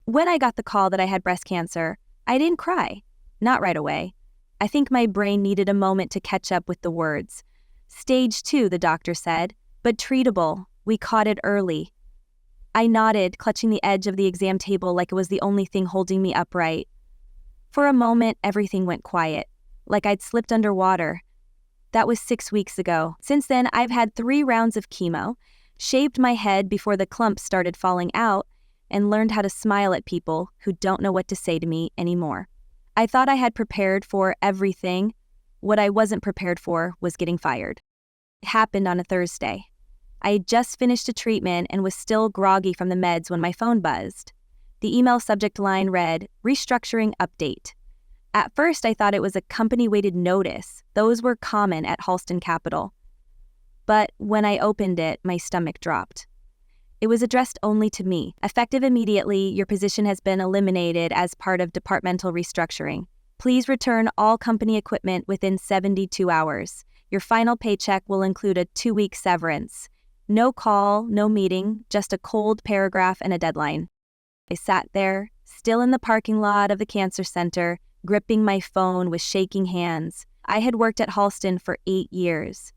When I got the call that I had breast cancer, I didn't cry. Not right away. I think my brain needed a moment to catch up with the words. Stage 2, the doctor said, but treatable. We caught it early. I nodded, clutching the edge of the exam table like it was the only thing holding me upright. For a moment, everything went quiet, like I'd slipped underwater. That was 6 weeks ago. Since then, I've had 3 rounds of chemo, shaved my head before the clumps started falling out, and learned how to smile at people who don't know what to say to me anymore. I thought I had prepared for everything. What I wasn't prepared for was getting fired. It happened on a Thursday. I had just finished a treatment and was still groggy from the meds when my phone buzzed. The email subject line read, "Restructuring update." At first, I thought it was a company-weighted notice. Those were common at Halston Capital. But when I opened it, my stomach dropped. It was addressed only to me. Effective immediately, your position has been eliminated as part of departmental restructuring. Please return all company equipment within 72 hours. Your final paycheck will include a 2-week severance. No call, no meeting, just a cold paragraph and a deadline. I sat there, still in the parking lot of the cancer center, gripping my phone with shaking hands. I had worked at Halston for 8 years.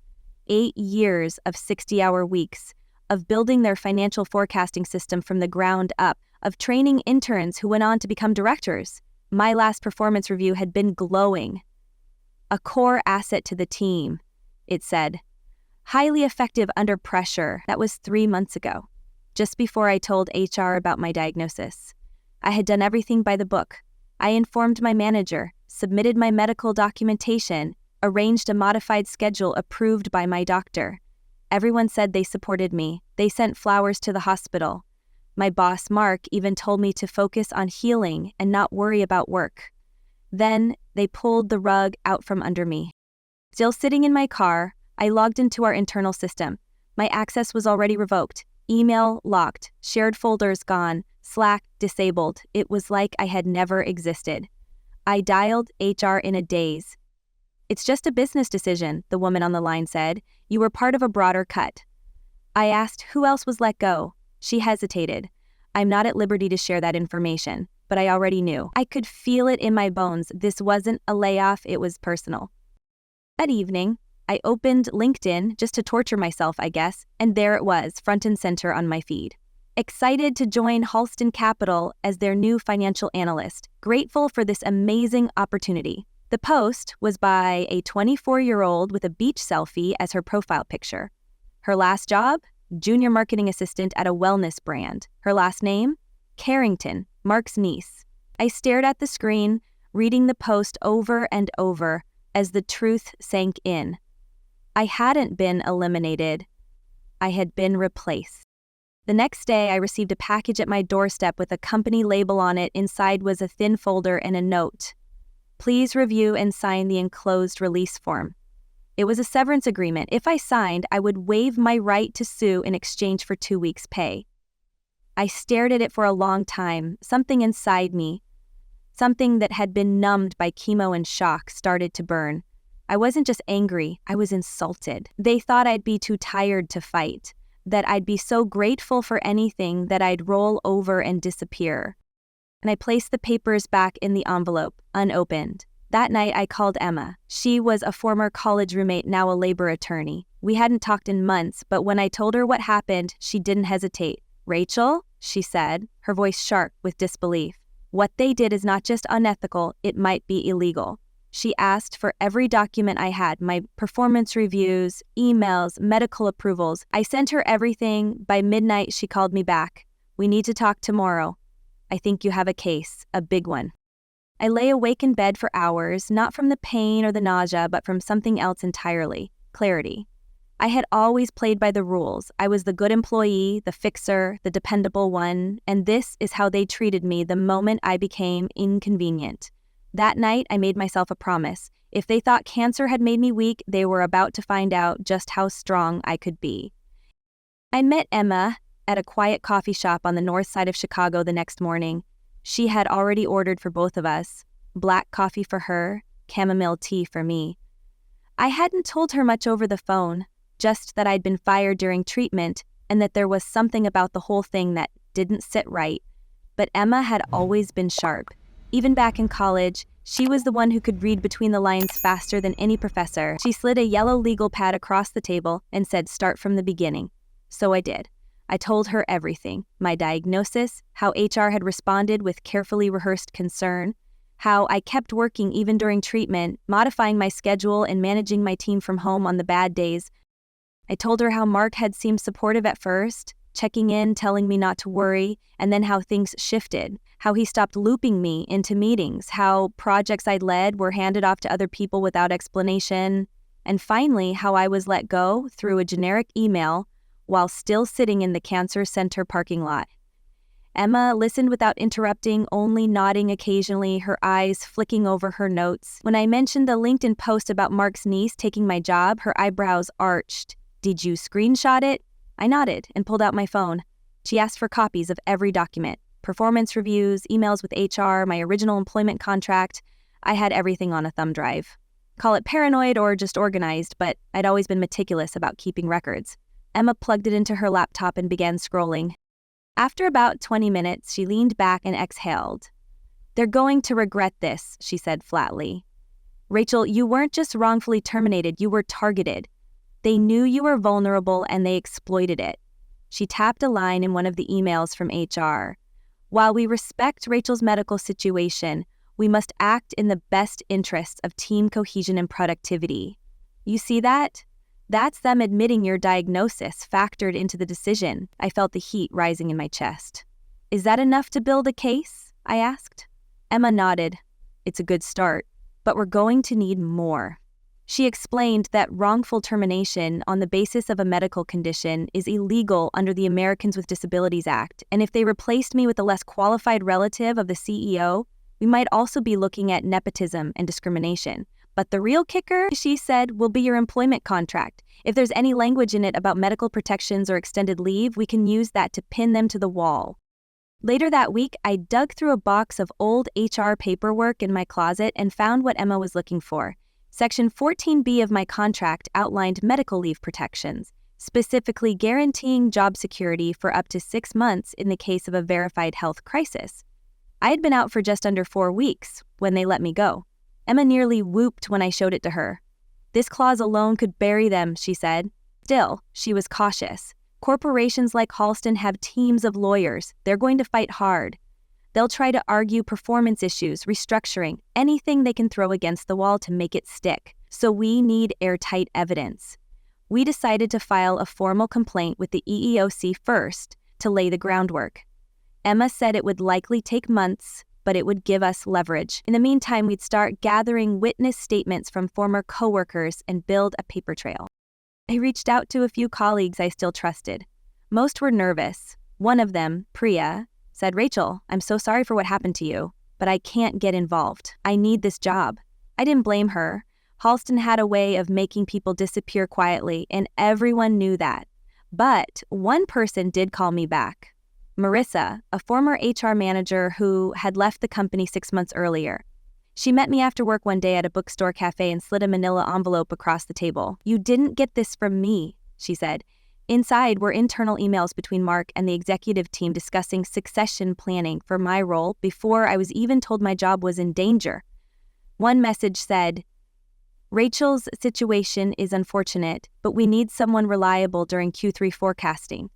8 years of 60-hour weeks, of building their financial forecasting system from the ground up, of training interns who went on to become directors. My last performance review had been glowing. A core asset to the team, it said. Highly effective under pressure. That was 3 months ago, just before I told HR about my diagnosis. I had done everything by the book. I informed my manager, submitted my medical documentation, arranged a modified schedule approved by my doctor. Everyone said they supported me. They sent flowers to the hospital. My boss, Mark, even told me to focus on healing and not worry about work. Then they pulled the rug out from under me. Still sitting in my car, I logged into our internal system. My access was already revoked. Email locked. Shared folders gone. Slack disabled. It was like I had never existed. I dialed HR in a daze. "It's just a business decision," the woman on the line said. "You were part of a broader cut." I asked who else was let go. She hesitated. "I'm not at liberty to share that information," but I already knew. I could feel it in my bones. This wasn't a layoff, it was personal. That evening, I opened LinkedIn just to torture myself, I guess, and there it was, front and center on my feed. Excited to join Halston Capital as their new financial analyst, grateful for this amazing opportunity. The post was by a 24-year-old with a beach selfie as her profile picture. Her last job? Junior marketing assistant at a wellness brand. Her last name? Carrington, Mark's niece. I stared at the screen, reading the post over and over as the truth sank in. I hadn't been eliminated. I had been replaced. The next day, I received a package at my doorstep with a company label on it. Inside was a thin folder and a note. "Please review and sign the enclosed release form." It was a severance agreement. If I signed, I would waive my right to sue in exchange for 2 weeks' pay. I stared at it for a long time. Something inside me, something that had been numbed by chemo and shock, started to burn. I wasn't just angry, I was insulted. They thought I'd be too tired to fight, that I'd be so grateful for anything that I'd roll over and disappear. And I placed the papers back in the envelope, unopened. That night I called Emma. She was a former college roommate, now a labor attorney. We hadn't talked in months, but when I told her what happened, she didn't hesitate. "Rachel," she said, her voice sharp with disbelief. "What they did is not just unethical, it might be illegal." She asked for every document I had, my performance reviews, emails, medical approvals. I sent her everything. By midnight, she called me back. "We need to talk tomorrow. I think you have a case, a big one." I lay awake in bed for hours, not from the pain or the nausea, but from something else entirely, clarity. I had always played by the rules. I was the good employee, the fixer, the dependable one, and this is how they treated me the moment I became inconvenient. That night, I made myself a promise. If they thought cancer had made me weak, they were about to find out just how strong I could be. I met Emma at a quiet coffee shop on the north side of Chicago the next morning. She had already ordered for both of us, black coffee for her, chamomile tea for me. I hadn't told her much over the phone, just that I'd been fired during treatment and that there was something about the whole thing that didn't sit right. But Emma had always been sharp. Even back in college, she was the one who could read between the lines faster than any professor. She slid a yellow legal pad across the table and said, "Start from the beginning." So I did. I told her everything: my diagnosis, how HR had responded with carefully rehearsed concern, how I kept working even during treatment, modifying my schedule and managing my team from home on the bad days. I told her how Mark had seemed supportive at first, checking in, telling me not to worry, and then how things shifted, how he stopped looping me into meetings, how projects I'd led were handed off to other people without explanation, and finally how I was let go through a generic email while still sitting in the cancer center parking lot. Emma listened without interrupting, only nodding occasionally, her eyes flicking over her notes. When I mentioned the LinkedIn post about Mark's niece taking my job, her eyebrows arched. "Did you screenshot it?" I nodded and pulled out my phone. She asked for copies of every document: performance reviews, emails with HR, my original employment contract. I had everything on a thumb drive. Call it paranoid or just organized, but I'd always been meticulous about keeping records. Emma plugged it into her laptop and began scrolling. After about 20 minutes, she leaned back and exhaled. "They're going to regret this," she said flatly. "Rachel, you weren't just wrongfully terminated, you were targeted. They knew you were vulnerable and they exploited it." She tapped a line in one of the emails from HR. "While we respect Rachel's medical situation, we must act in the best interests of team cohesion and productivity. You see that? That's them admitting your diagnosis factored into the decision." I felt the heat rising in my chest. "Is that enough to build a case?" I asked. Emma nodded. "It's a good start, but we're going to need more." She explained that wrongful termination on the basis of a medical condition is illegal under the Americans with Disabilities Act, and if they replaced me with a less qualified relative of the CEO, we might also be looking at nepotism and discrimination. But the real kicker, she said, will be your employment contract. If there's any language in it about medical protections or extended leave, we can use that to pin them to the wall. Later that week, I dug through a box of old HR paperwork in my closet and found what Emma was looking for. Section 14B of my contract outlined medical leave protections, specifically guaranteeing job security for up to 6 months in the case of a verified health crisis. I had been out for just under 4 weeks when they let me go. Emma nearly whooped when I showed it to her. "This clause alone could bury them," she said. Still, she was cautious. "Corporations like Halston have teams of lawyers. They're going to fight hard. They'll try to argue performance issues, restructuring, anything they can throw against the wall to make it stick. So we need airtight evidence." We decided to file a formal complaint with the EEOC first to lay the groundwork. Emma said it would likely take months, but it would give us leverage. In the meantime, we'd start gathering witness statements from former coworkers and build a paper trail. I reached out to a few colleagues I still trusted. Most were nervous. One of them, Priya, said, "Rachel, I'm so sorry for what happened to you, but I can't get involved. I need this job." I didn't blame her. Halston had a way of making people disappear quietly, and everyone knew that. But one person did call me back. Marissa, a former HR manager who had left the company 6 months earlier. She met me after work one day at a bookstore cafe and slid a manila envelope across the table. "You didn't get this from me," she said. Inside were internal emails between Mark and the executive team discussing succession planning for my role before I was even told my job was in danger. One message said, "Rachel's situation is unfortunate, but we need someone reliable during Q3 forecasting."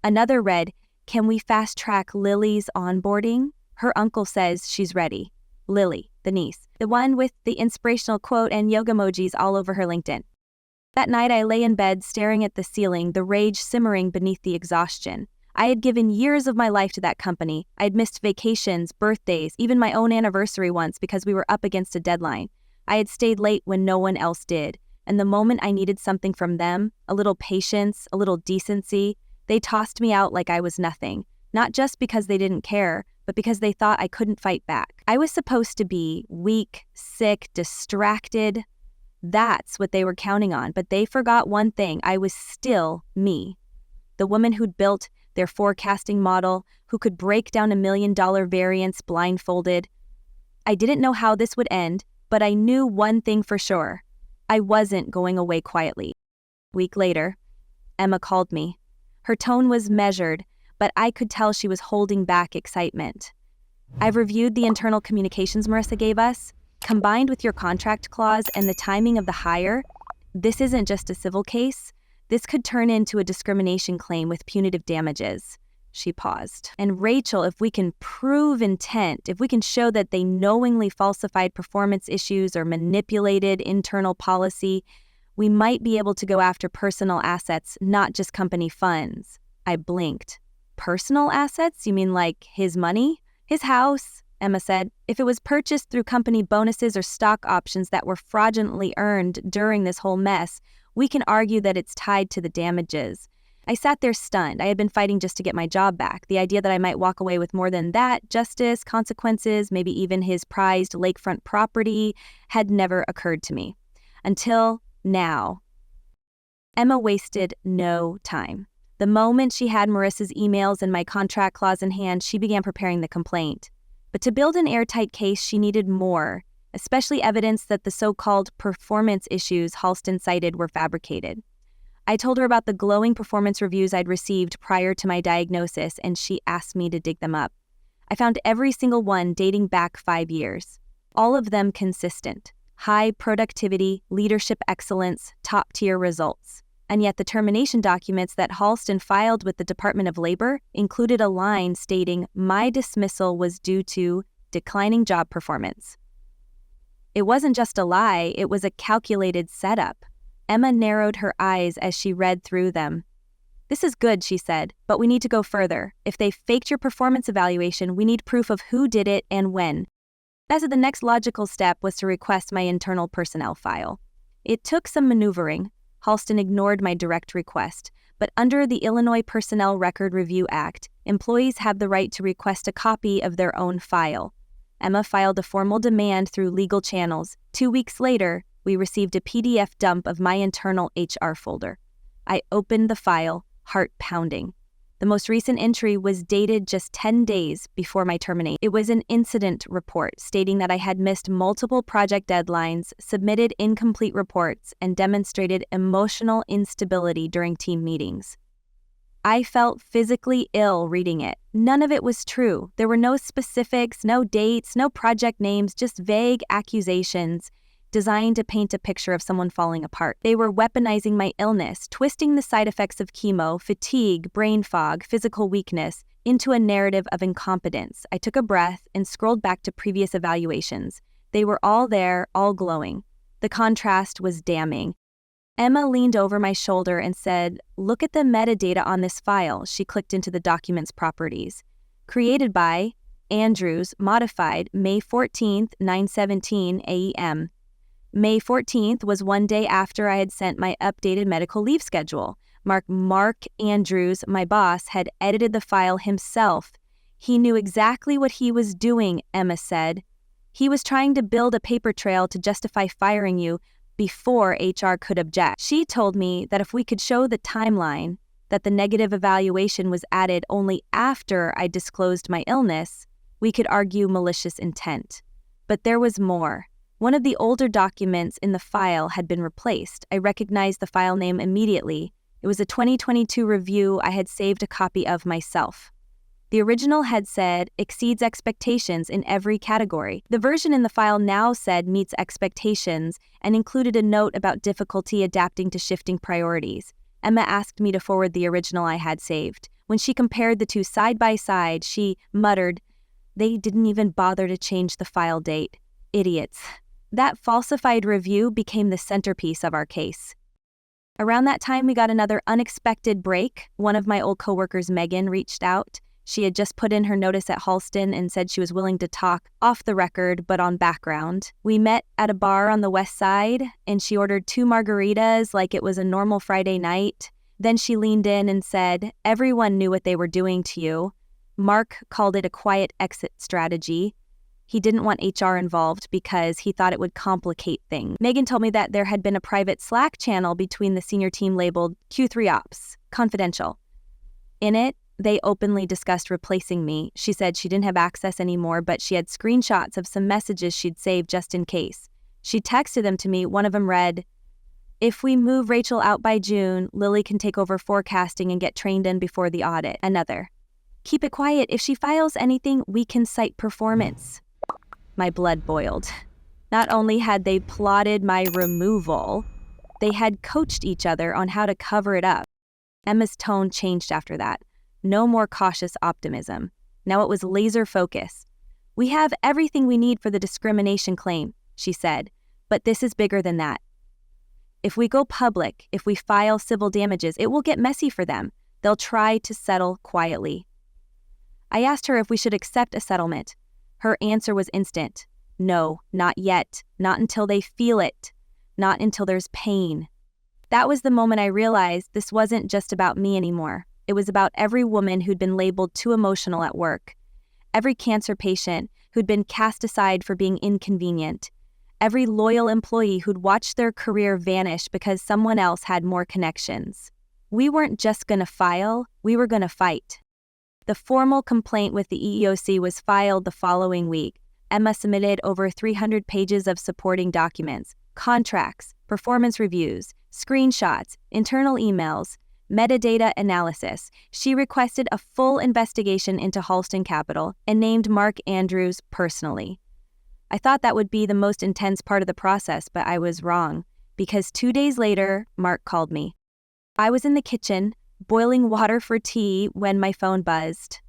Another read, "Can we fast-track Lily's onboarding? Her uncle says she's ready." Lily, the niece, the one with the inspirational quote and yoga emojis all over her LinkedIn. That night I lay in bed staring at the ceiling, the rage simmering beneath the exhaustion. I had given years of my life to that company. I had missed vacations, birthdays, even my own anniversary once because we were up against a deadline. I had stayed late when no one else did, and the moment I needed something from them, a little patience, a little decency, they tossed me out like I was nothing, not just because they didn't care, but because they thought I couldn't fight back. I was supposed to be weak, sick, distracted. That's what they were counting on, but they forgot one thing: I was still me. The woman who'd built their forecasting model, who could break down $1 million variance blindfolded. I didn't know how this would end, but I knew one thing for sure: I wasn't going away quietly. A week later, Emma called me. Her tone was measured, but I could tell she was holding back excitement. I've reviewed the internal communications Marissa gave us. Combined with your contract clause and the timing of the hire, this isn't just a civil case. This could turn into a discrimination claim with punitive damages. She paused. And Rachel, if we can prove intent, if we can show that they knowingly falsified performance issues or manipulated internal policy, we might be able to go after personal assets, not just company funds. I blinked. Personal assets? You mean like his money? His house? Emma said. If it was purchased through company bonuses or stock options that were fraudulently earned during this whole mess, we can argue that it's tied to the damages. I sat there stunned. I had been fighting just to get my job back. The idea that I might walk away with more than that, justice, consequences, maybe even his prized lakefront property, had never occurred to me. Until now. Emma wasted no time. The moment she had Marissa's emails and my contract clause in hand, she began preparing the complaint. But to build an airtight case, she needed more, especially evidence that the so-called performance issues Halston cited were fabricated. I told her about the glowing performance reviews I'd received prior to my diagnosis, and she asked me to dig them up. I found every single one dating back 5 years. All of them consistent. High productivity, leadership excellence, top-tier results. And yet the termination documents that Halston filed with the Department of Labor included a line stating, "My dismissal was due to declining job performance." It wasn't just a lie, it was a calculated setup. Emma narrowed her eyes as she read through them. "This is good," she said, "but we need to go further. If they faked your performance evaluation, we need proof of who did it and when." As the next logical step was to request my internal personnel file. It took some maneuvering. Halston ignored my direct request, but under the Illinois Personnel Record Review Act, employees have the right to request a copy of their own file. Emma filed a formal demand through legal channels. 2 weeks later, we received a PDF dump of my internal HR folder. I opened the file, heart pounding. The most recent entry was dated just 10 days before my termination. It was an incident report stating that I had missed multiple project deadlines, submitted incomplete reports, and demonstrated emotional instability during team meetings. I felt physically ill reading it. None of it was true. There were no specifics, no dates, no project names, just vague accusations designed to paint a picture of someone falling apart. They were weaponizing my illness, twisting the side effects of chemo, fatigue, brain fog, physical weakness, into a narrative of incompetence. I took a breath and scrolled back to previous evaluations. They were all there, all glowing. The contrast was damning. Emma leaned over my shoulder and said, "Look at the metadata on this file." She clicked into the document's properties. Created by Andrews, modified May 14th, 9:17 a.m. May 14th was one day after I had sent my updated medical leave schedule. Mark Andrews, my boss, had edited the file himself. He knew exactly what he was doing, Emma said. He was trying to build a paper trail to justify firing you before HR could object. She told me that if we could show the timeline, that the negative evaluation was added only after I disclosed my illness, we could argue malicious intent. But there was more. One of the older documents in the file had been replaced. I recognized the file name immediately. It was a 2022 review I had saved a copy of myself. The original had said, "exceeds expectations" in every category. The version in the file now said, "meets expectations," and included a note about difficulty adapting to shifting priorities. Emma asked me to forward the original I had saved. When she compared the two side by side, she muttered, "They didn't even bother to change the file date. Idiots." That falsified review became the centerpiece of our case. Around that time, we got another unexpected break. One of my old coworkers, Megan, reached out. She had just put in her notice at Halston and said she was willing to talk off the record, but on background. We met at a bar on the west side, and she ordered 2 margaritas like it was a normal Friday night. Then she leaned in and said, "Everyone knew what they were doing to you." Mark called it a quiet exit strategy. He didn't want HR involved because he thought it would complicate things. Megan told me that there had been a private Slack channel between the senior team labeled Q3 Ops, confidential. In it, they openly discussed replacing me. She said she didn't have access anymore, but she had screenshots of some messages she'd saved just in case. She texted them to me. One of them read, "If we move Rachel out by June, Lily can take over forecasting and get trained in before the audit." Another, Keep it quiet. If she files anything, we can cite performance. My blood boiled. Not only had they plotted my removal, they had coached each other on how to cover it up. Emma's tone changed after that. No more cautious optimism. Now it was laser focus. We have everything we need for the discrimination claim, she said, but this is bigger than that. If we go public, if we file civil damages, it will get messy for them. They'll try to settle quietly. I asked her if we should accept a settlement. Her answer was instant. No, not yet. Not until they feel it. Not until there's pain. That was the moment I realized this wasn't just about me anymore. It was about every woman who'd been labeled too emotional at work. Every cancer patient who'd been cast aside for being inconvenient. Every loyal employee who'd watched their career vanish because someone else had more connections. We weren't just going to file, we were going to fight. The formal complaint with the EEOC was filed the following week. Emma submitted over 300 pages of supporting documents, contracts, performance reviews, screenshots, internal emails, metadata analysis. She requested a full investigation into Halston Capital and named Mark Andrews personally. I thought that would be the most intense part of the process, but I was wrong, because 2 days later, Mark called me. I was in the kitchen, boiling water for tea, when my phone buzzed.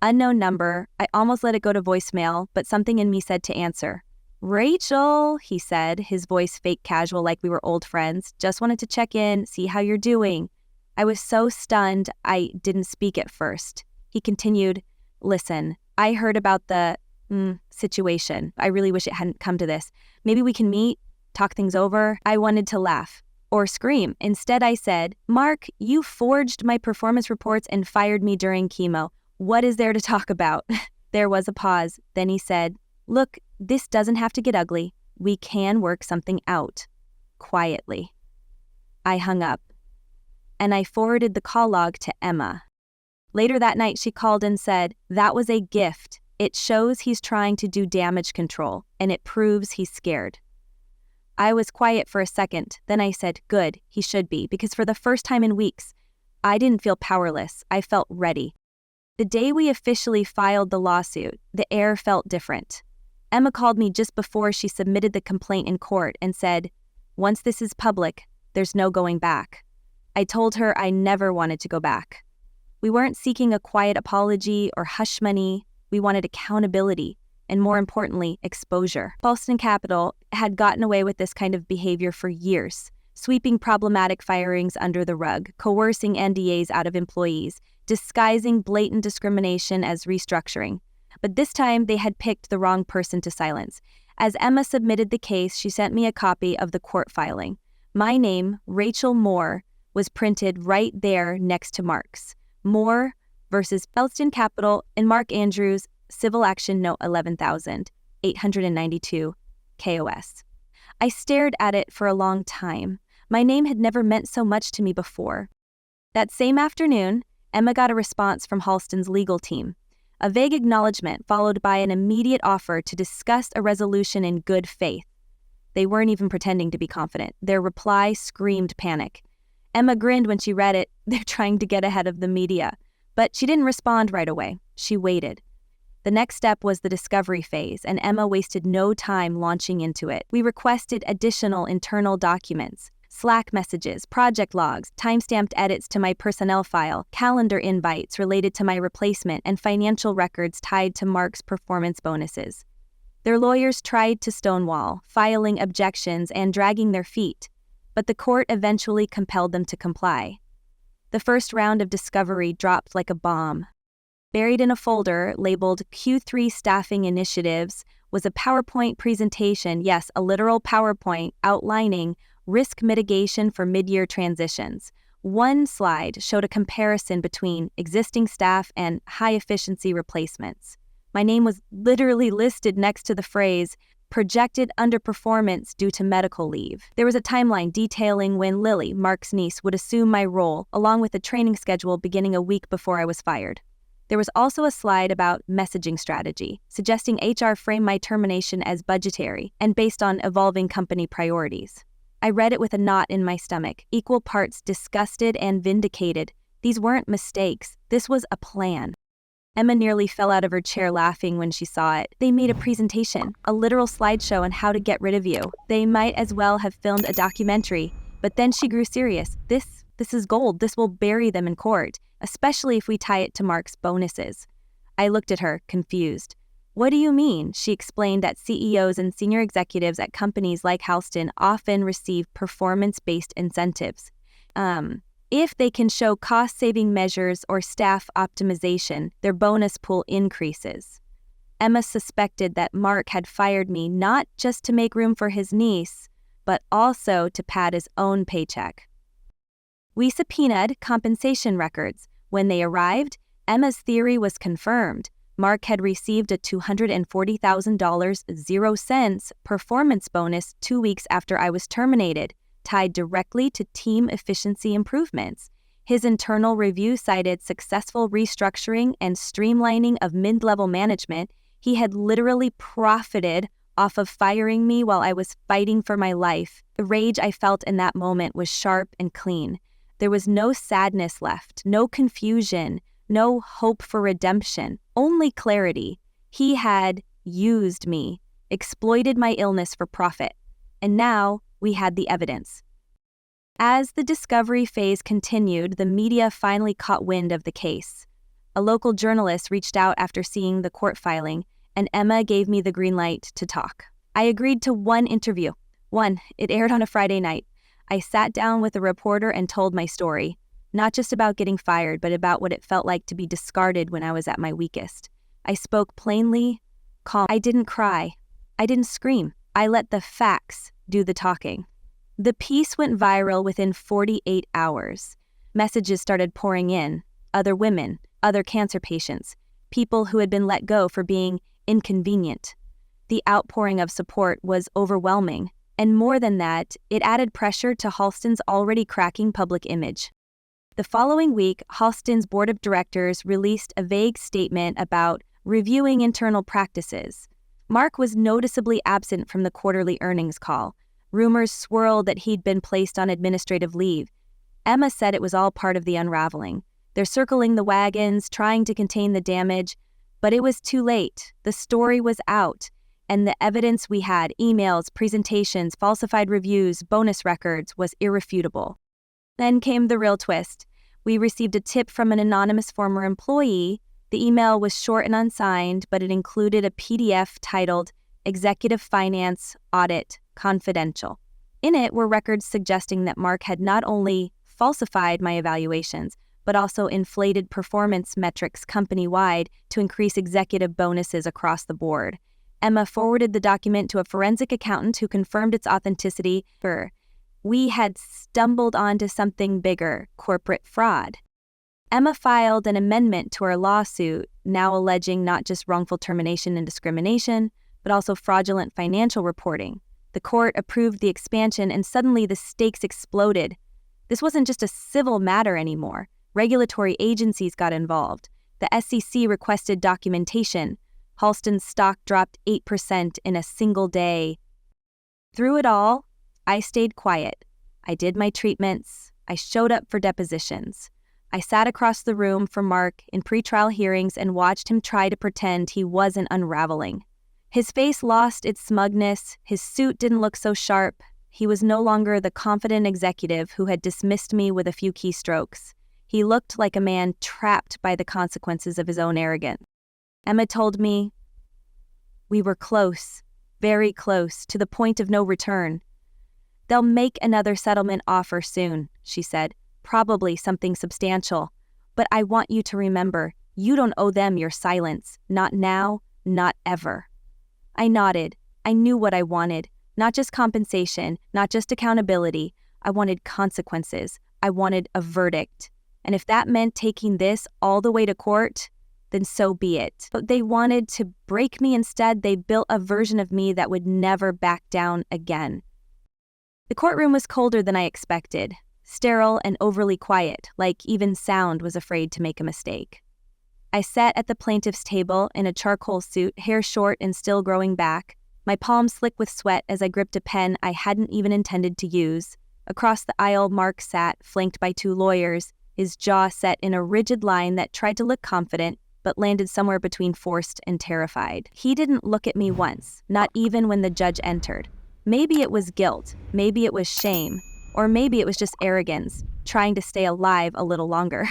Unknown number. I almost let it go to voicemail, but something in me said to answer. "Rachel," he said, his voice fake casual like we were old friends. "Just wanted to check in, see how you're doing." I was so stunned I didn't speak at first. He continued, "Listen, I heard about the situation. I really wish it hadn't come to this. Maybe we can meet, talk things over." I wanted to laugh or scream. Instead, I said, "Mark, you forged my performance reports and fired me during chemo. What is there to talk about?" There was a pause. Then he said, "Look, this doesn't have to get ugly. We can work something out. Quietly." I hung up, and I forwarded the call log to Emma. Later that night, she called and said, "That was a gift. It shows he's trying to do damage control, and it proves he's scared." I was quiet for a second. Then I said, "Good, he should be," because for the first time in weeks, I didn't feel powerless. I felt ready. The day we officially filed the lawsuit, the air felt different. Emma called me just before she submitted the complaint in court and said, "Once this is public, there's no going back." I told her I never wanted to go back. We weren't seeking a quiet apology or hush money. We wanted accountability, and more importantly, exposure. Halston Capital had gotten away with this kind of behavior for years, sweeping problematic firings under the rug, coercing NDAs out of employees, disguising blatant discrimination as restructuring. But this time, they had picked the wrong person to silence. As Emma submitted the case, she sent me a copy of the court filing. My name, Rachel Moore, was printed right there next to Mark's. Moore versus Halston Capital and Mark Andrews, Civil Action Note 11,892, KOS. I stared at it for a long time. My name had never meant so much to me before. That same afternoon, Emma got a response from Halston's legal team. A vague acknowledgement followed by an immediate offer to discuss a resolution in good faith. They weren't even pretending to be confident. Their reply screamed panic. Emma grinned when she read it. They're trying to get ahead of the media. But she didn't respond right away. She waited. The next step was the discovery phase, and Emma wasted no time launching into it. We requested additional internal documents, Slack messages, project logs, timestamped edits to my personnel file, calendar invites related to my replacement, and financial records tied to Mark's performance bonuses. Their lawyers tried to stonewall, filing objections and dragging their feet, but the court eventually compelled them to comply. The first round of discovery dropped like a bomb. Buried in a folder labeled Q3 Staffing Initiatives was a PowerPoint presentation, yes, a literal PowerPoint outlining risk mitigation for mid-year transitions. One slide showed a comparison between existing staff and high-efficiency replacements. My name was literally listed next to the phrase, "projected underperformance due to medical leave." There was a timeline detailing when Lily, Mark's niece, would assume my role, along with a training schedule beginning a week before I was fired. There was also a slide about messaging strategy, suggesting HR frame my termination as budgetary and based on evolving company priorities. I read it with a knot in my stomach, equal parts disgusted and vindicated. These weren't mistakes. This was a plan. Emma nearly fell out of her chair laughing when she saw it. They made a presentation, a literal slideshow on how to get rid of you. They might as well have filmed a documentary. But then she grew serious. This is gold. This will bury them in court, especially if we tie it to Mark's bonuses. I looked at her, confused. What do you mean? She explained that CEOs and senior executives at companies like Halston often receive performance-based incentives. If they can show cost-saving measures or staff optimization, their bonus pool increases. Emma suspected that Mark had fired me not just to make room for his niece, but also to pad his own paycheck. We subpoenaed compensation records. When they arrived, Emma's theory was confirmed. Mark had received a $240,000 0 cents performance bonus 2 weeks after I was terminated, tied directly to team efficiency improvements. His internal review cited successful restructuring and streamlining of mid-level management. He had literally profited off of firing me while I was fighting for my life. The rage I felt in that moment was sharp and clean. There was no sadness left, no confusion, no hope for redemption, only clarity. He had used me, exploited my illness for profit, and now we had the evidence. As the discovery phase continued, the media finally caught wind of the case. A local journalist reached out after seeing the court filing, and Emma gave me the green light to talk. I agreed to one interview. It aired on a Friday night. I sat down with a reporter and told my story, not just about getting fired, but about what it felt like to be discarded when I was at my weakest. I spoke plainly, calm. I didn't cry. I didn't scream. I let the facts do the talking. The piece went viral within 48 hours. Messages started pouring in. Other women, other cancer patients, people who had been let go for being inconvenient. The outpouring of support was overwhelming, and more than that, it added pressure to Halston's already cracking public image. The following week, Halston's board of directors released a vague statement about reviewing internal practices. Mark was noticeably absent from the quarterly earnings call. Rumors swirled that he'd been placed on administrative leave. Emma said it was all part of the unraveling. They're circling the wagons, trying to contain the damage, but it was too late. The story was out, and the evidence we had, emails, presentations, falsified reviews, bonus records, was irrefutable. Then came the real twist. We received a tip from an anonymous former employee. The email was short and unsigned, but it included a PDF titled Executive Finance Audit Confidential. In it were records suggesting that Mark had not only falsified my evaluations, but also inflated performance metrics company-wide to increase executive bonuses across the board. Emma forwarded the document to a forensic accountant who confirmed its authenticity. We had stumbled onto something bigger, corporate fraud. Emma filed an amendment to our lawsuit, now alleging not just wrongful termination and discrimination, but also fraudulent financial reporting. The court approved the expansion, and suddenly the stakes exploded. This wasn't just a civil matter anymore. Regulatory agencies got involved. The SEC requested documentation. Halston's stock dropped 8% in a single day. Through it all, I stayed quiet. I did my treatments. I showed up for depositions. I sat across the room from Mark in pretrial hearings and watched him try to pretend he wasn't unraveling. His face lost its smugness. His suit didn't look so sharp. He was no longer the confident executive who had dismissed me with a few keystrokes. He looked like a man trapped by the consequences of his own arrogance. Emma told me, "We were close, very close, to the point of no return. They'll make another settlement offer soon," she said, "probably something substantial. But I want you to remember, you don't owe them your silence, not now, not ever." I nodded. I knew what I wanted, not just compensation, not just accountability. I wanted consequences. I wanted a verdict. And if that meant taking this all the way to court, then so be it. But they wanted to break me instead. They built a version of me that would never back down again. The courtroom was colder than I expected, sterile and overly quiet, like even sound was afraid to make a mistake. I sat at the plaintiff's table in a charcoal suit, hair short and still growing back, my palms slick with sweat as I gripped a pen I hadn't even intended to use. Across the aisle, Mark sat, flanked by two lawyers, his jaw set in a rigid line that tried to look confident, but landed somewhere between forced and terrified. He didn't look at me once, not even when the judge entered. Maybe it was guilt, maybe it was shame, or maybe it was just arrogance, trying to stay alive a little longer.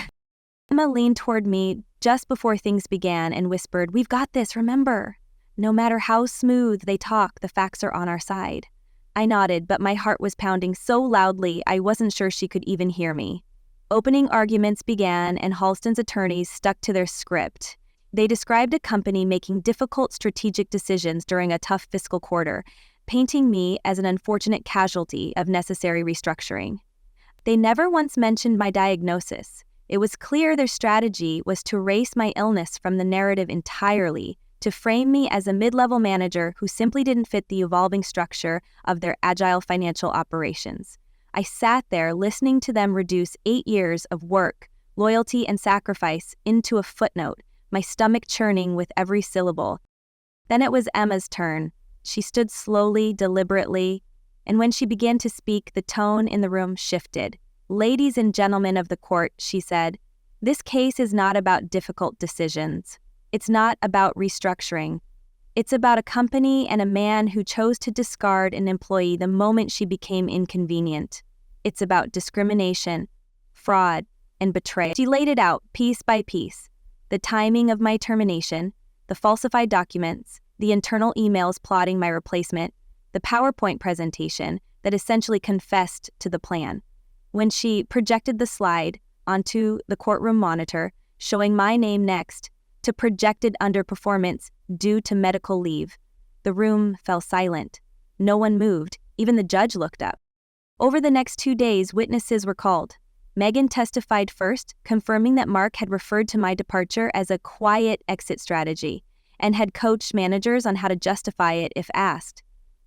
Emma leaned toward me just before things began and whispered, "We've got this, remember? No matter how smooth they talk, the facts are on our side." I nodded, but my heart was pounding so loudly I wasn't sure she could even hear me. Opening arguments began, and Halston's attorneys stuck to their script. They described a company making difficult strategic decisions during a tough fiscal quarter, painting me as an unfortunate casualty of necessary restructuring. They never once mentioned my diagnosis. It was clear their strategy was to erase my illness from the narrative entirely, to frame me as a mid-level manager who simply didn't fit the evolving structure of their agile financial operations. I sat there listening to them reduce 8 years of work, loyalty, and sacrifice into a footnote, my stomach churning with every syllable. Then it was Emma's turn. She stood slowly, deliberately, and when she began to speak, the tone in the room shifted. "Ladies and gentlemen of the court," she said, "this case is not about difficult decisions. It's not about restructuring. It's about a company and a man who chose to discard an employee the moment she became inconvenient. It's about discrimination, fraud, and betrayal." She laid it out piece by piece. The timing of my termination, the falsified documents, the internal emails plotting my replacement, the PowerPoint presentation that essentially confessed to the plan. When she projected the slide onto the courtroom monitor, showing my name next to projected underperformance due to medical leave, the room fell silent. No one moved, even the judge looked up. Over the next 2 days, witnesses were called. Megan testified first, confirming that Mark had referred to my departure as a quiet exit strategy and had coached managers on how to justify it if asked.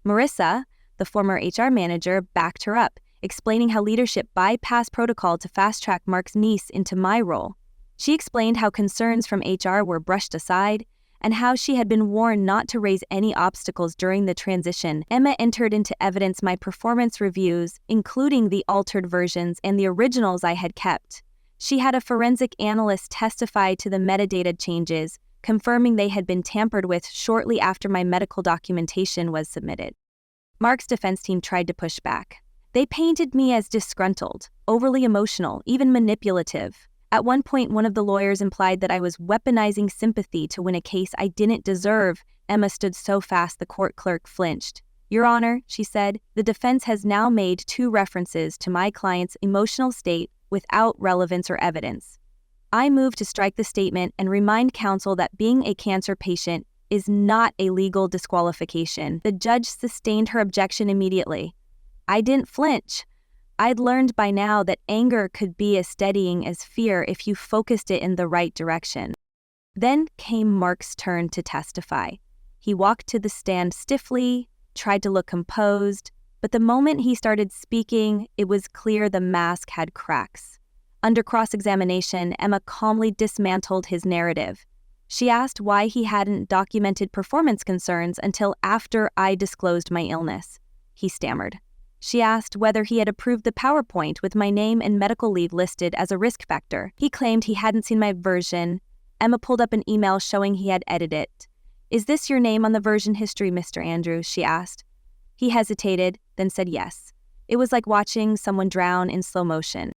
Marissa, the former HR manager, backed her up, explaining how leadership bypassed protocol to fast-track Mark's niece into my role. She explained how concerns from HR were brushed aside and how she had been warned not to raise any obstacles during the transition. Emma entered into evidence my performance reviews, including the altered versions and the originals I had kept. She had a forensic analyst testify to the metadata changes, confirming they had been tampered with shortly after my medical documentation was submitted. Mark's defense team tried to push back. They painted me as disgruntled, overly emotional, even manipulative. At one point, one of the lawyers implied that I was weaponizing sympathy to win a case I didn't deserve. Emma stood so fast the court clerk flinched. "Your Honor," she said, "the defense has now made 2 references to my client's emotional state without relevance or evidence. I move to strike the statement and remind counsel that being a cancer patient is not a legal disqualification." The judge sustained her objection immediately. I didn't flinch. I'd learned by now that anger could be as steadying as fear if you focused it in the right direction. Then came Mark's turn to testify. He walked to the stand stiffly, tried to look composed, but the moment he started speaking, it was clear the mask had cracks. Under cross-examination, Emma calmly dismantled his narrative. She asked why he hadn't documented performance concerns until after I disclosed my illness. He stammered. She asked whether he had approved the PowerPoint with my name and medical leave listed as a risk factor. He claimed he hadn't seen my version. Emma pulled up an email showing he had edited it. "Is this your name on the version history, Mr. Andrews?" she asked. He hesitated, then said yes. It was like watching someone drown in slow motion.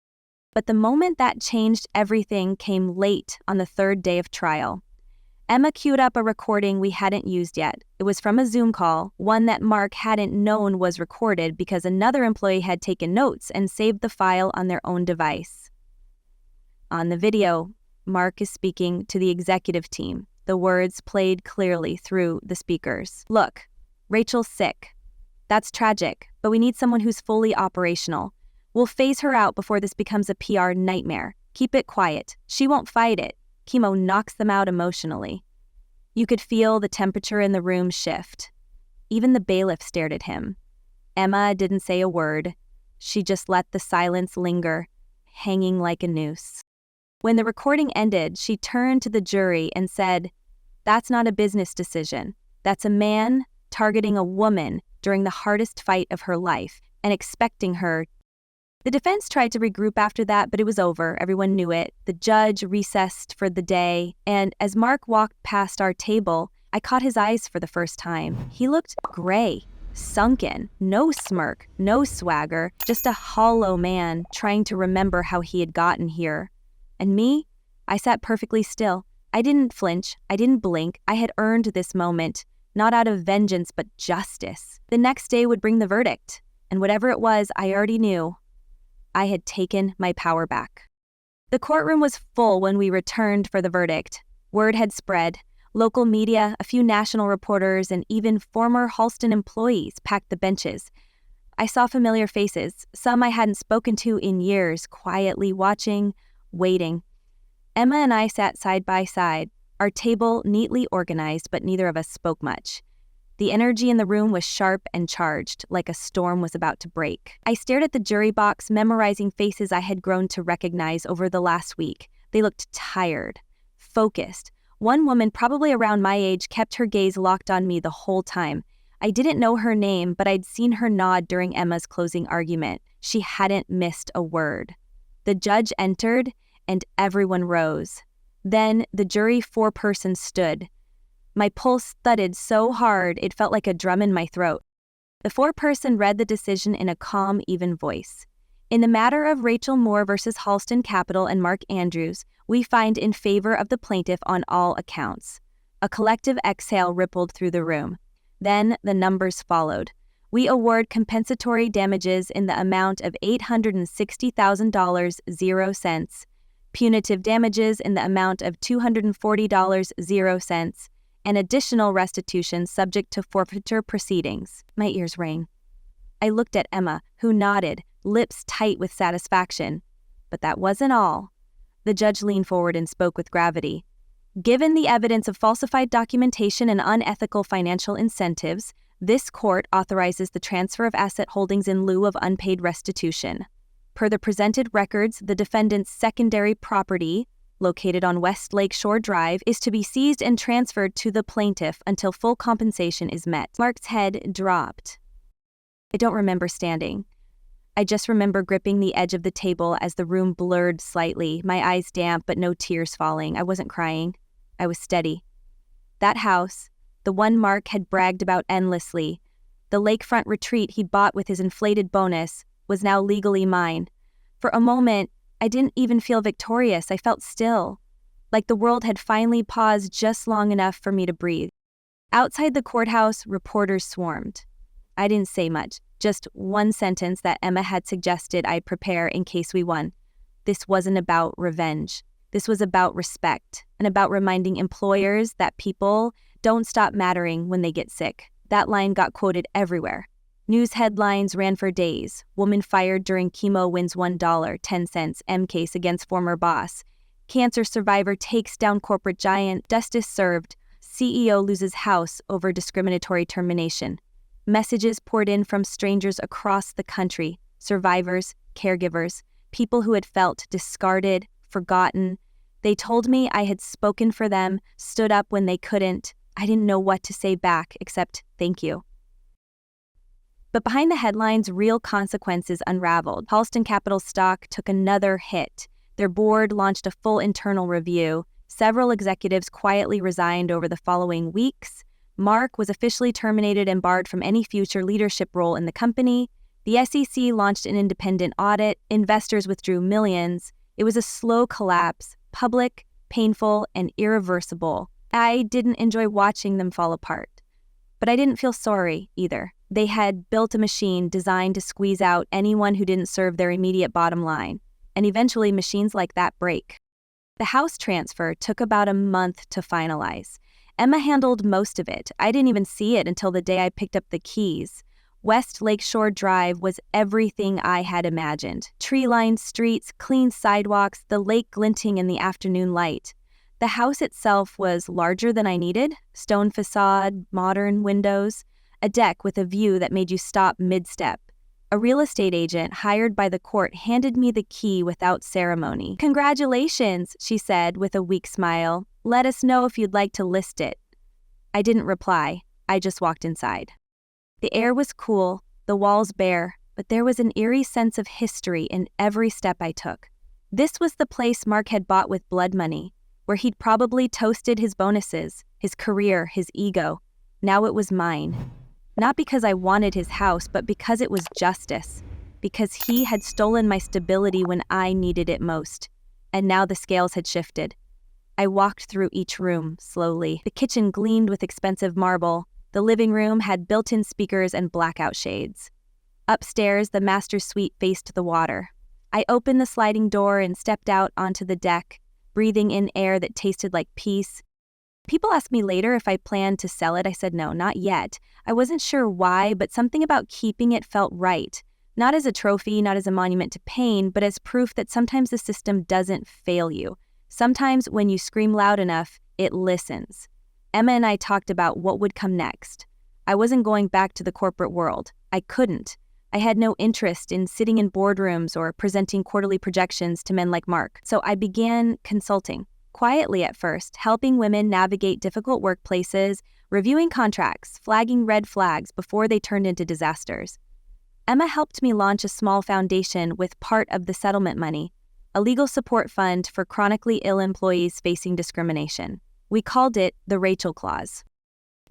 But the moment that changed everything came late on the 3rd day of trial. Emma queued up a recording we hadn't used yet. It was from a Zoom call, one that Mark hadn't known was recorded because another employee had taken notes and saved the file on their own device. On the video, Mark is speaking to the executive team. The words played clearly through the speakers. "Look, Rachel's sick. That's tragic, but we need someone who's fully operational. We'll phase her out before this becomes a PR nightmare. Keep it quiet. She won't fight it. Chemo knocks them out emotionally." You could feel the temperature in the room shift. Even the bailiff stared at him. Emma didn't say a word. She just let the silence linger, hanging like a noose. When the recording ended, she turned to the jury and said, "That's not a business decision. That's a man targeting a woman during the hardest fight of her life and expecting her The defense tried to regroup after that, but it was over. Everyone knew it. The judge recessed for the day, and as Mark walked past our table, I caught his eyes for the first time. He looked gray, sunken, no smirk, no swagger, just a hollow man trying to remember how he had gotten here. And me? I sat perfectly still. I didn't flinch. I didn't blink. I had earned this moment, not out of vengeance, but justice. The next day would bring the verdict, and whatever it was, I already knew. I had taken my power back. The courtroom was full when we returned for the verdict. Word had spread. Local media, a few national reporters, and even former Halston employees packed the benches. I saw familiar faces, some I hadn't spoken to in years, quietly watching, waiting. Emma and I sat side by side, our table neatly organized, but neither of us spoke much. The energy in the room was sharp and charged, like a storm was about to break. I stared at the jury box, memorizing faces I had grown to recognize over the last week. They looked tired, focused. One woman, probably around my age, kept her gaze locked on me the whole time. I didn't know her name, but I'd seen her nod during Emma's closing argument. She hadn't missed a word. The judge entered, and everyone rose. Then the jury four-person stood. My pulse thudded so hard it felt like a drum in my throat. The four-person read the decision in a calm, even voice. In the matter of Rachel Moore versus Halston Capital and Mark Andrews, we find in favor of the plaintiff on all accounts. A collective exhale rippled through the room. Then the numbers followed. We award compensatory damages in the amount of $860,000, 0 cents. Punitive damages in the amount of $240, 0 cents. And additional restitution subject to forfeiture proceedings. My ears rang. I looked at Emma, who nodded, lips tight with satisfaction. But that wasn't all. The judge leaned forward and spoke with gravity. Given the evidence of falsified documentation and unethical financial incentives, this court authorizes the transfer of asset holdings in lieu of unpaid restitution. Per the presented records, the defendant's secondary property, located on West Lake Shore Drive, is to be seized and transferred to the plaintiff until full compensation is met. Mark's head dropped. I don't remember standing. I just remember gripping the edge of the table as the room blurred slightly, my eyes damp but no tears falling. I wasn't crying. I was steady. That house, the one Mark had bragged about endlessly, the lakefront retreat he bought with his inflated bonus, was now legally mine. For a moment, I didn't even feel victorious. I felt still, like the world had finally paused just long enough for me to breathe. Outside the courthouse, reporters swarmed. I didn't say much, just one sentence that Emma had suggested I prepare in case we won. This wasn't about revenge. This was about respect, and about reminding employers that people don't stop mattering when they get sick. That line got quoted everywhere. News headlines ran for days. Woman fired during chemo wins $1.10 M case against former boss. Cancer survivor takes down corporate giant. Justice served. CEO loses house over discriminatory termination. Messages poured in from strangers across the country. Survivors, caregivers, people who had felt discarded, forgotten. They told me I had spoken for them, stood up when they couldn't. I didn't know what to say back except thank you. But behind the headlines, real consequences unraveled. Halston Capital stock took another hit. Their board launched a full internal review. Several executives quietly resigned over the following weeks. Mark was officially terminated and barred from any future leadership role in the company. The SEC launched an independent audit. Investors withdrew millions. It was a slow collapse, public, painful, and irreversible. I didn't enjoy watching them fall apart. But I didn't feel sorry either. They had built a machine designed to squeeze out anyone who didn't serve their immediate bottom line. And eventually, machines like that break. The house transfer took about a month to finalize. Emma handled most of it. I didn't even see it until the day I picked up the keys. West Lake Shore Drive was everything I had imagined. Tree-lined streets, clean sidewalks, the lake glinting in the afternoon light. The house itself was larger than I needed. Stone facade, modern windows. A deck with a view that made you stop mid-step. A real estate agent hired by the court handed me the key without ceremony. "Congratulations," she said with a weak smile. "Let us know if you'd like to list it." I didn't reply. I just walked inside. The air was cool, the walls bare, but there was an eerie sense of history in every step I took. This was the place Mark had bought with blood money, where he'd probably toasted his bonuses, his career, his ego. Now it was mine. Not because I wanted his house, but because it was justice. Because he had stolen my stability when I needed it most. And now the scales had shifted. I walked through each room, slowly. The kitchen gleamed with expensive marble. The living room had built-in speakers and blackout shades. Upstairs, the master suite faced the water. I opened the sliding door and stepped out onto the deck, breathing in air that tasted like peace. People asked me later if I planned to sell it. I said no, not yet. I wasn't sure why, but something about keeping it felt right. Not as a trophy, not as a monument to pain, but as proof that sometimes the system doesn't fail you. Sometimes when you scream loud enough, it listens. Emma and I talked about what would come next. I wasn't going back to the corporate world. I couldn't. I had no interest in sitting in boardrooms or presenting quarterly projections to men like Mark. So I began consulting, quietly at first, helping women navigate difficult workplaces, reviewing contracts, flagging red flags before they turned into disasters. Emma helped me launch a small foundation with part of the settlement money, a legal support fund for chronically ill employees facing discrimination. We called it the Rachel Clause.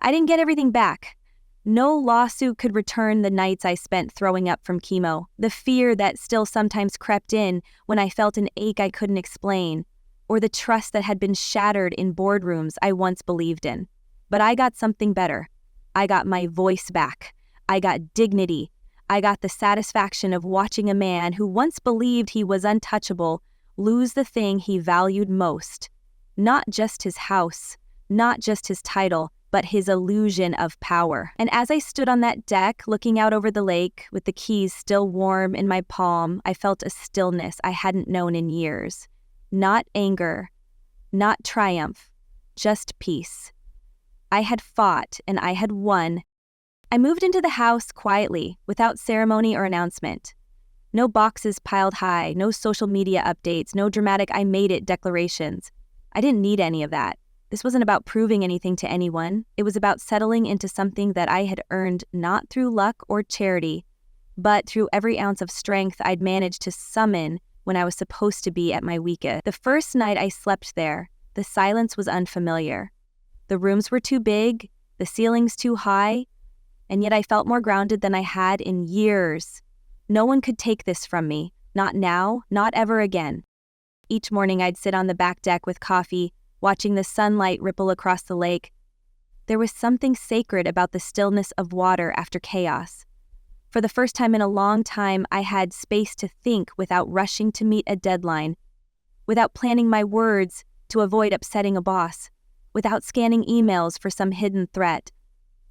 I didn't get everything back. No lawsuit could return the nights I spent throwing up from chemo, the fear that still sometimes crept in when I felt an ache I couldn't explain, or the trust that had been shattered in boardrooms I once believed in. But I got something better. I got my voice back. I got dignity. I got the satisfaction of watching a man who once believed he was untouchable lose the thing he valued most. Not just his house, not just his title, but his illusion of power. And as I stood on that deck, looking out over the lake, with the keys still warm in my palm, I felt a stillness I hadn't known in years. Not anger, not triumph, just peace. I had fought and I had won. I moved into the house quietly, without ceremony or announcement. No boxes piled high, no social media updates, no dramatic "I made it" declarations. I didn't need any of that. This wasn't about proving anything to anyone. It was about settling into something that I had earned not through luck or charity, but through every ounce of strength I'd managed to summon when I was supposed to be at my weakest. The first night I slept there, the silence was unfamiliar. The rooms were too big, the ceilings too high, and yet I felt more grounded than I had in years. No one could take this from me, not now, not ever again. Each morning I'd sit on the back deck with coffee, watching the sunlight ripple across the lake. There was something sacred about the stillness of water after chaos. For the first time in a long time, I had space to think without rushing to meet a deadline, without planning my words to avoid upsetting a boss, without scanning emails for some hidden threat.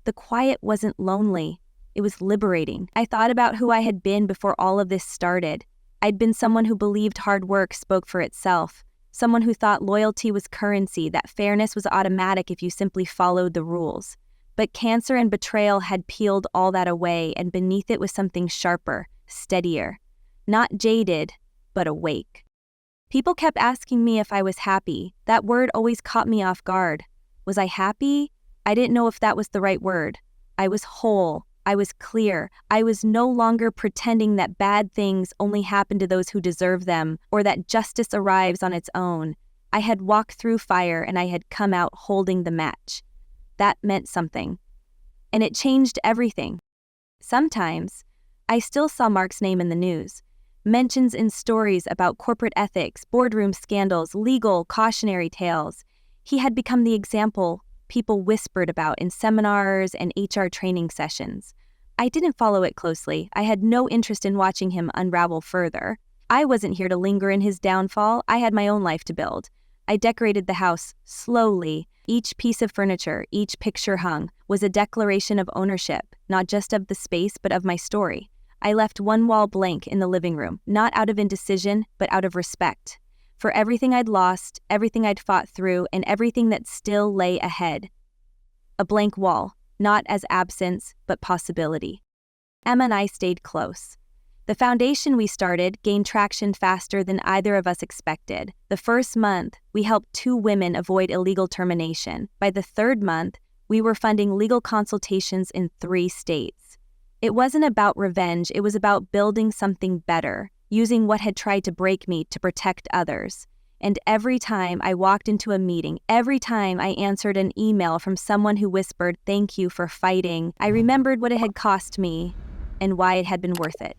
The quiet wasn't lonely. It was liberating. I thought about who I had been before all of this started. I'd been someone who believed hard work spoke for itself. Someone who thought loyalty was currency, that fairness was automatic if you simply followed the rules. But cancer and betrayal had peeled all that away, and beneath it was something sharper, steadier. Not jaded, but awake. People kept asking me if I was happy. That word always caught me off guard. Was I happy? I didn't know if that was the right word. I was whole. I was clear. I was no longer pretending that bad things only happen to those who deserve them, or that justice arrives on its own. I had walked through fire and I had come out holding the match. That meant something. And it changed everything. Sometimes, I still saw Mark's name in the news. Mentions in stories about corporate ethics, boardroom scandals, legal cautionary tales. He had become the example people whispered about in seminars and HR training sessions. I didn't follow it closely. I had no interest in watching him unravel further. I wasn't here to linger in his downfall. I had my own life to build. I decorated the house slowly. Each piece of furniture, each picture hung, was a declaration of ownership, not just of the space, but of my story. I left one wall blank in the living room, not out of indecision, but out of respect. For everything I'd lost, everything I'd fought through, and everything that still lay ahead. A blank wall, not as absence, but possibility. Emma and I stayed close. The foundation we started gained traction faster than either of us expected. The first month, we helped 2 women avoid illegal termination. By the 3rd month, we were funding legal consultations in 3 states. It wasn't about revenge, it was about building something better, using what had tried to break me to protect others. And every time I walked into a meeting, every time I answered an email from someone who whispered, "Thank you for fighting," I remembered what it had cost me and why it had been worth it.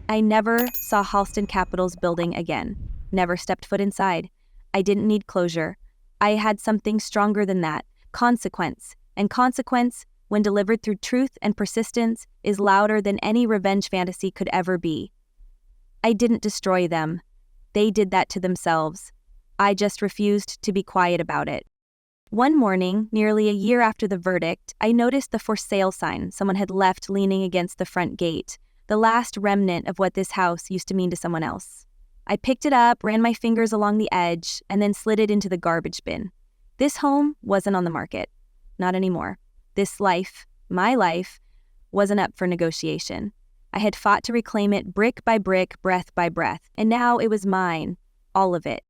I never saw Halston Capital's building again, never stepped foot inside. I didn't need closure. I had something stronger than that, consequence. And consequence, when delivered through truth and persistence, is louder than any revenge fantasy could ever be. I didn't destroy them. They did that to themselves. I just refused to be quiet about it. One morning, nearly a year after the verdict, I noticed the for sale sign someone had left leaning against the front gate, the last remnant of what this house used to mean to someone else. I picked it up, ran my fingers along the edge, and then slid it into the garbage bin. This home wasn't on the market. Not anymore. This life, my life, wasn't up for negotiation. I had fought to reclaim it brick by brick, breath by breath, and now it was mine, all of it.